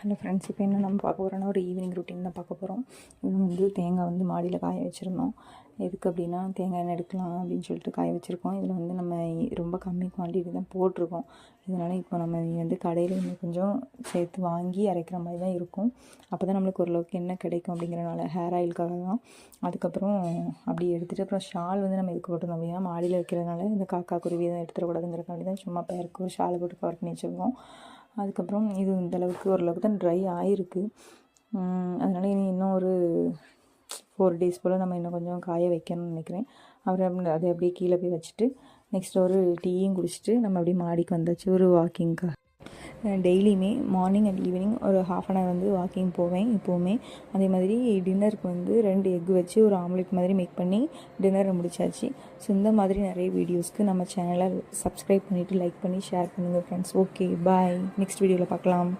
Hello friends, இப்போ என்ன நம்ம பார்க்க போகிறோன்னா ஒரு ஈவினிங் ரொட்டீன் தான் பார்க்க போகிறோம். இது தேங்காய் மாடியில் காய வச்சுருந்தோம். எதுக்கு அப்படின்னா தேங்காய் எண்ணெய் எடுக்கலாம் அப்படின்னு சொல்லிட்டு காய வச்சுருக்கோம். இதில் நம்ம ரொம்ப கம்மி குவான்டிட்டி தான் போட்டிருக்கோம். இதனால் இப்போ நம்ம கடையில் இன்னும் கொஞ்சம் சேர்த்து வாங்கி அரைக்கிற மாதிரி தான் இருக்கும். அப்போ தான் நம்மளுக்கு ஓரளவுக்கு எண்ணெய் கிடைக்கும் அப்படிங்கிறனால ஹேர் ஆயிலுக்காக தான். அதுக்கப்புறம் அப்படி எடுத்துகிட்டு அப்புறம் ஷால் நம்ம எதுக்கு போட்டிருந்தோம் அப்படின்னா மாடியில் வைக்கிறதுனால இந்த காக்கா குருவி தான் எடுத்துடக்கூடாதுங்கிறக்காண்டி தான் சும்மா பேருக்கு ஒரு ஷாலை போட்டு கவர் பண்ணி வச்சுருக்கோம். அதுக்கப்புறம் இது இந்தளவுக்கு ஓரளவுக்கு தான் ட்ரை ஆகிருக்கு. அதனால் இன்னும் ஒரு 4 days போல் நம்ம இன்னும் கொஞ்சம் காய வைக்கணும்னு நினைக்கிறேன். அப்புறம் அதை அப்படியே கீழே போய் வச்சுட்டு நெக்ஸ்ட் ஒரு டீயும் குடிச்சிட்டு நம்ம அப்படியே மாடிக்கு வந்தாச்சு ஒரு வாக்கிங்க்காக. டெய்லியுமே மார்னிங் அண்ட் ஈவினிங் ஒரு 1/2 hour வாக்கிங் போவேன் எப்போவுமே. அதே மாதிரி டின்னருக்கு 2 எக் வச்சு ஒரு ஆம்லேட் மாதிரி மேக் பண்ணி டின்னரை முடிச்சாச்சு. ஸோ இந்த மாதிரி நிறைய வீடியோஸ்க்கு நம்ம சேனலை சப்ஸ்கிரைப் பண்ணிவிட்டு லைக் பண்ணி ஷேர் பண்ணுங்கள் ஃப்ரெண்ட்ஸ். ஓகே, பாய். நெக்ஸ்ட் வீடியோவில் பார்க்கலாம்.